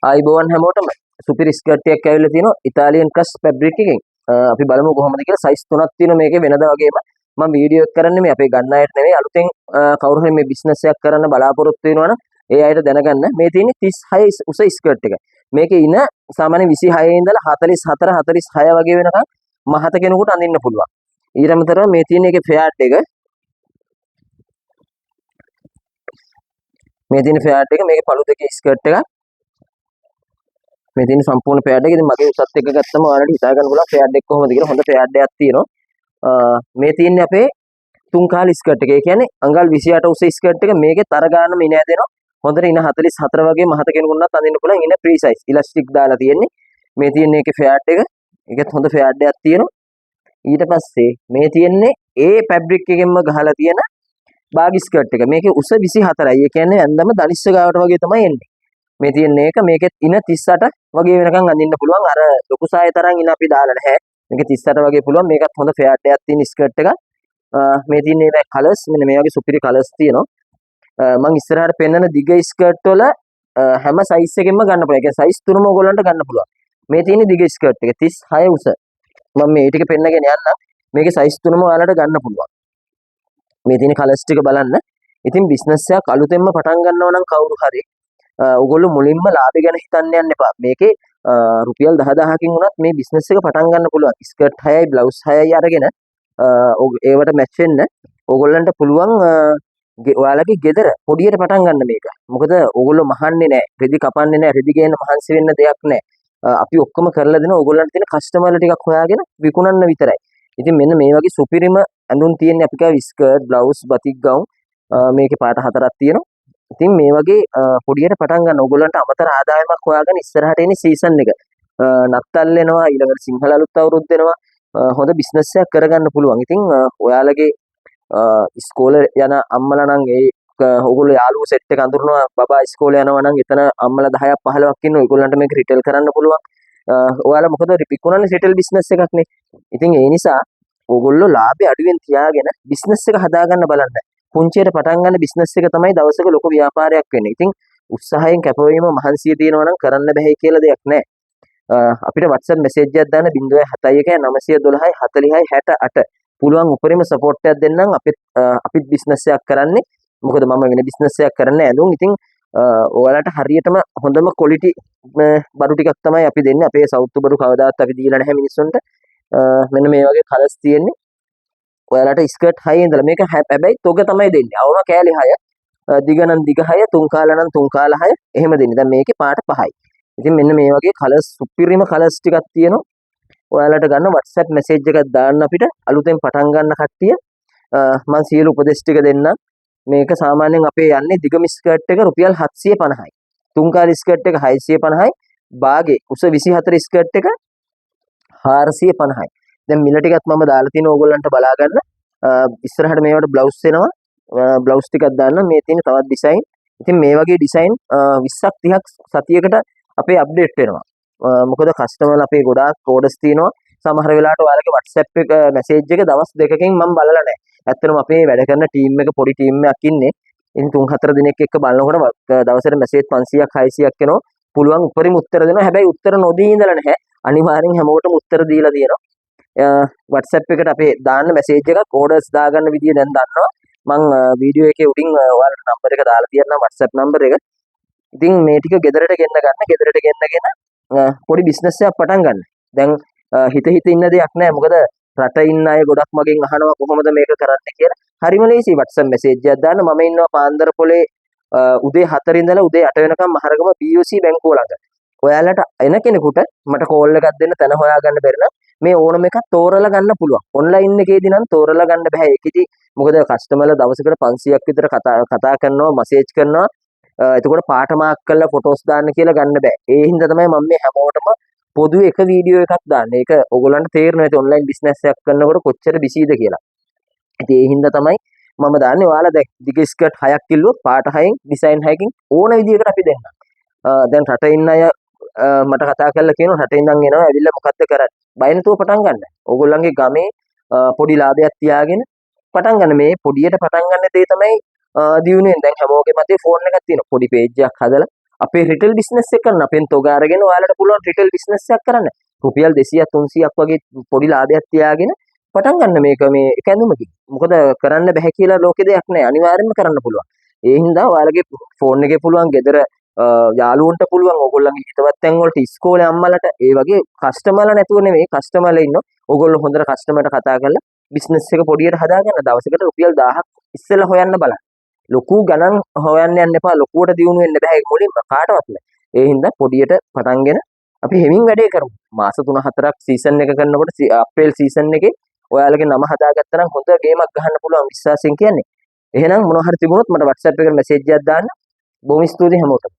ආයිබෝවන් හැමෝටම සුපිරි ස්කර්ට් එකක් ඇවිල්ලා තියෙනවා ඉතාලියන් ක්‍රස් ෆැබ්‍රික් එකෙන්. අපි බලමු කොහොමද කියලා. සයිස් 3ක් තියෙනවා මේකේ වෙනදා වගේම. මම වීඩියෝ එක කරන්නේ මේ අපේ ගන්න අයට නෙවෙයි අලුතෙන් කවුරු හරි මේ බිස්නස් එකක් කරන්න බලාපොරොත්තු වෙනවා නම් ඒ අයට දැනගන්න. මේ තියෙන්නේ 36 උස ස්කර්ට් එක. මේකේ ඉන සාමාන්‍ය 26 ඉඳලා 44 46 වගේ වෙනකන් මහත කෙනෙකුට අඳින්න පුළුවන්. ඊට අමතරව මේ තියෙන එකේ ෆෙයාඩ් එක. මේ තියෙන ෆෙයාඩ් එක මේකේ පළු දෙකේ ස්කර්ට් එකක්. මේ තියෙන සම්පූර්ණ ෆෙයාඩ් එක. ඉතින් මගේ උසත් එක ගත්තම ඔයාලට හිතා ගන්න පුළුවන් ෆෙයාඩ් එක කොහොමද කියලා. හොඳ ෆෙයාඩ් එකක් තියෙනවා. මේ තියෙන්නේ අපේ තුන් කාල ස්කර්ට් එක. ඒ කියන්නේ අඟල් 28 උස ස්කර්ට් එක. මේකේ තර ගානම ඉන ඇදෙනවා. හොඳට ඉන 44 වගේ මහත කෙනෙකුට අඳින්න පුළුවන්. ඉන ප්‍රී සයිස් ඉලාස්ටික් දාලා තියෙන්නේ. මේ තියෙන්නේ ඒකේ ෆෙයාඩ් එක. ඒකත් හොඳ ෆෙයාඩ් එකක් තියෙනවා. ඊට පස්සේ මේ තියෙන්නේ ඒ ෆැබ්‍රික් එකෙන්ම ගහලා තියෙන බාගි ස්කර්ට් එක. මේකේ උස 24යි. ඒ කියන්නේ ඇඳම දනිස්ස ගාවට වගේ තමයි එන්නේ. මේ තියෙන්නේ එක. මේකෙත් ඉන 38 වගේ වෙනකන් අඳින්න පුළුවන්. අර ලොකු සාය තරම් ඉන අපි දාලා නැහැ. මේක 38 වගේ පුළුවන්. මේකත් හොඳ ෆෙයාඩ් එකක් තියෙන ස්කර්ට් එකක්. මේ තියෙන්නේ මේ කලර්ස් මෙන්න මේ වගේ සුපිරි කලර්ස් තියෙනවා. මම ඉස්සරහට පෙන්නන දිග ස්කර්ට් වල හැම සයිස් එකෙන්ම ගන්න පුළුවන්. ඒ කියන්නේ සයිස් තුනම ඔයගොල්ලන්ට ගන්න පුළුවන්. මේ තියෙන්නේ දිග ස්කර්ට් එක 36 උස. මම මේ ටික පෙන්නගෙන යන්නම්. මේකේ සයිස් තුනම ඔයාලට ගන්න පුළුවන්. මේ තියෙන කලර්ස් ටික බලන්න. ඉතින් බිස්නස් එකක් අලුතෙන්ම පටන් ගන්නව නම් කවුරු හරි ඔයගොල්ලෝ මුලින්ම ලාභය ගැන හිතන්න යන්න එපා. මේකේ රුපියල් 10000කින් වුණත් මේ බිස්නස් එක පටන් ගන්න පුළුවන්. ස්කර්ට් 6යි බ්ලවුස් 6යි අරගෙන ඒවට මැච් වෙන්න ඕගොල්ලන්ට පුළුවන් ඔයාලගේ ගෙදර පොඩියට පටන් ගන්න මේක. මොකද ඕගොල්ලෝ මහන්නේ නැහැ, රෙදි කපන්නේ නැහැ, රෙදි ගේන්න මහන්සි වෙන්න දෙයක් නැහැ. අපි ඔක්කොම කරලා දෙන ඕගොල්ලන්ට තියෙන කස්ටමර්ලා ටිකක් හොයාගෙන විකුණන්න විතරයි. ඉතින් මෙන්න මේ වගේ සුපිරිම ඇඳුම් තියෙන අපි කියව ස්කර්ට්, බ්ලවුස්, බතික් ගවුම් මේකේ පාට 4ක් තියෙනවා. ඉතින් මේ වගේ පොඩියට පටන් ගන්න ඕගොල්ලන්ට අමතර ආදායමක් හොයාගෙන ඉස්සරහට එන්නේ සීසන් එක. නත්තල් එනවා, ඊළඟට සිංහල අලුත් අවුරුද්ද එනවා. හොඳ බිස්නස් එකක් කරගන්න පුළුවන්. ඉතින් ඔයාලගේ ඉස්කෝලේ යන අම්මලා නම් ඕගොල්ලෝ යාළුවෝ සෙට් එක අඳුරනවා බබා ඉස්කෝලේ යනවා නම් එතන අම්මලා 10ක් 15ක් ඉන්නවා. ඒගොල්ලන්ට මේක රිටේල් කරන්න පුළුවන්. ඔයාලා මොකද විකුණන්නේ රිටේල් බිස්නස් එකක් නේ. ඉතින් ඒ නිසා ඕගොල්ලෝ ලාභය අඩුවෙන් තියාගෙන බිස්නස් එක හදාගන්න බලන්න. පුංචියට පටන් ගන්න බිස්නස් එක තමයි දවසක ලොකු ව්‍යාපාරයක් වෙන්නේ. ඉතින් උත්සාහයෙන් කැපවීම මහන්සිය තියෙනවා නම් කරන්න බෑ කියලා දෙයක් නැහැ. අපිට WhatsApp message එකක් දාන්න 071 912 40 68 පුළුවන් උපරිම සපෝට් එකක් දෙන්නම්. අපිත් බිස්නස් එකක් කරන්නේ. මොකද මම වෙන බිස්නස් එකක් කරන්නේ ඇඳුම්. ඉතින් ඔයාලට හරියටම හොඳම ක්වොලිටි බඩු ටිකක් තමයි අපි දෙන්නේ. අපේ සවුත් බඩු කවදාවත් අපි දීලා නැහැ මිනිස්සුන්ට. මෙන්න මේ වගේ කලර්ස් තියෙන්නේ. ඔයාලට ස්කර්ට් 6 ඉඳලා මේක හැබැයි තොග තමයි දෙන්නේ. අවම කෑලි 6, දිග නම් දිග 6, තුන් කාල නම් තුන් කාල 6 එහෙම දෙන්නේ. දැන් මේකේ පාට 5යි. ඉතින් මෙන්න මේ වගේ කලර්ස් සුපිරිම කලර්ස් ටිකක් තියෙනවා. ඔයාලට ගන්න WhatsApp message එකක් දාන්න අපිට අලුතෙන් පටන් ගන්න කට්ටිය. මම සියලු උපදෙස් ටික දෙන්නම්. මේක සාමාන්‍යයෙන් අපේ යන්නේ දිගම ස්කර්ට් එක රුපියල් 750යි. තුන් කාල ස්කර්ට් එක 650යි. බාගේ උස 24 ස්කර්ට් එක 450යි. දැන් මිල ටිකත් මම දාලා තියෙන ඕගොල්ලන්ට බලා ගන්න. ඉස්සරහට මේවට බ්ලවුස් එනවා. බ්ලවුස් ටිකක් දාන්න. මේ තියෙන තවත් ඩිසයින්. ඉතින් මේ වගේ ඩිසයින් 20ක් 30ක් සතියකට අපේ අප්ඩේට් වෙනවා. මොකද කස්ටමර්ලා අපේ ගොඩාක් ඕඩර්ස් තියෙනවා. සමහර වෙලාවට ඔයාලගේ WhatsApp එක මැසේජ් එක දවස් දෙකකින් මම බලලා නැහැ. ඇත්තටම අපේ වැඩ කරන ටීම් එක පොඩි ටීම් එකක් ඉන්නේ. ඉතින් 3-4 දිනක් එක්ක බලනකොට දවසට මැසේජ් 500ක් 600ක් එනවා. පුළුවන් උපරිම උත්තර දෙනවා. හැබැයි උත්තර නොදී ඉඳලා නැහැ. අනිවාර්යෙන් හැමෝටම උත්තර දීලා තියෙනවා. WhatsApp එකට අපේ දාන්න මැසේජ් එකක් ඕඩර්ස් දාගන්න විදිය දැන් දන්නවා. මම වීඩියෝ එකේ උඩින් ඔයාලට නම්බර් එක දාලා තියන්නම් WhatsApp නම්බර් එක. ඉතින් මේ ටික ගෙදරට ගෙන්න ගන්න. ගෙදරට ගෙන්නගෙන පොඩි බිස්නස් එකක් පටන් ගන්න. දැන් හිත ඉන්න දෙයක් නැහැ. මොකද රට ඉන්න අය ගොඩක් මගෙන් අහනවා කොහොමද මේක කරන්නේ කියලා. හරිම ලේසි. WhatsApp message එකක් දාන්න. මම ඉන්නවා පාන්දර පොලේ උදේ 4 ඉඳලා උදේ 8 වෙනකම් මහරගම BOC බැංකුව ළඟ. ඔයාලට එන කෙනෙකුට මට කෝල් එකක් දෙන්න තැන හොයාගන්න බැරි නම් මේ ඕනම එකක් තෝරලා ගන්න පුළුවන්. ඔන්ලයින් එකේදී නම් තෝරලා ගන්න බෑ. ඒකෙදි මොකද කස්ටමර්ලා දවසකට 500ක් විතර කතා කරනවා, මැසේජ් කරනවා. එතකොට පාට මාක් කරලා ෆොටෝස් දාන්න කියලා ගන්න බෑ. ඒ හින්දා තමයි මම මේ හැමෝටම පොදු එක වීඩියෝ එකක් දාන්නේ. ඒක ඕගොල්ලන්ට තේරෙනවා ඇති ඔන්ලයින් බිස්නස් එකක් කරනකොට කොච්චර බිසිද කියලා. ඉතින් ඒ හින්දා තමයි මම දාන්නේ. ඔයාලා දැන් දිග ස්කර්ට් 6ක් කිල්ලුවොත් පාට 6න් ඩිසයින් 6කින් ඕන විදියකට අපි දෙන්නම්. දැන් රට ඉන්න අය මට කතා කරලා කියනවා රට ඉඳන් එනවා ඇවිල්ලා මොකද්ද කරන්නේ? බය නැතුව පටන් ගන්න. ඕගොල්ලන්ගේ ගමේ පොඩි ලාභයක් තියාගෙන පටන් ගන්න. මේ පොඩියට පටන් ගන්න දේ තමයි දියුණුවෙන්. දැන් හැමෝගේ මතේ ෆෝන් එකක් තියෙනවා. පොඩි පේජ් එකක් හදලා අපේ රිටේල් බිස්නස් එක කරන්න අපෙන් තොග අරගෙන ඔයාලට පුළුවන් රිටේල් බිස්නස් එකක් කරන්න. රුපියල් 200ක් 300ක් වගේ පොඩි ලාභයක් තියාගෙන පටන් ගන්න මේක මේ එක ඇඳුමකින්. මොකද කරන්න බෑ කියලා ලෝකේ දෙයක් නෑ. අනිවාර්යෙන්ම කරන්න පුළුවන්. ඒ හින්දා ඔයාලගේ ෆෝන් එකේ පුළුවන් ගෙදර යාළුවන්ට පුළුවන් ඕගොල්ලන්ගේ හිතවත් තැන් වලට ඉස්කෝලේ අම්මලට ඒ වගේ කස්ටමර්ලා නැතුව නෙමෙයි කස්ටමර්ලා ඉන්නෝ. ඕගොල්ලෝ හොඳට කස්ටමර්ට කතා කරලා බිස්නස් එක පොඩියට හදාගන්න දවසකට රුපියල් 1000ක් ඉස්සෙල්ලා හොයන්න බලන්න. ලොකු ගණන් හොයන්න යන්න එපා. ලොකුවට දියුණු වෙන්න බෑ මුලින්ම කාටවත් නෑ. ඒ හින්දා පොඩියට පටන්ගෙන අපි හෙමින් වැඩේ කරමු. මාස 3-4ක් සීසන් එක කරනකොට අප්‍රේල් සීසන් එකේ ඔයාලගේ නම හදාගත්තා නම් හොඳ ගේමක් ගහන්න පුළුවන් විශ්වාසයෙන් කියන්නේ. එහෙනම් මොනවා හරි තිබුණොත් මට WhatsApp එකට මැසේජ් එකක් දාන්න. බොහොම ස්තුතියි හැමෝටම.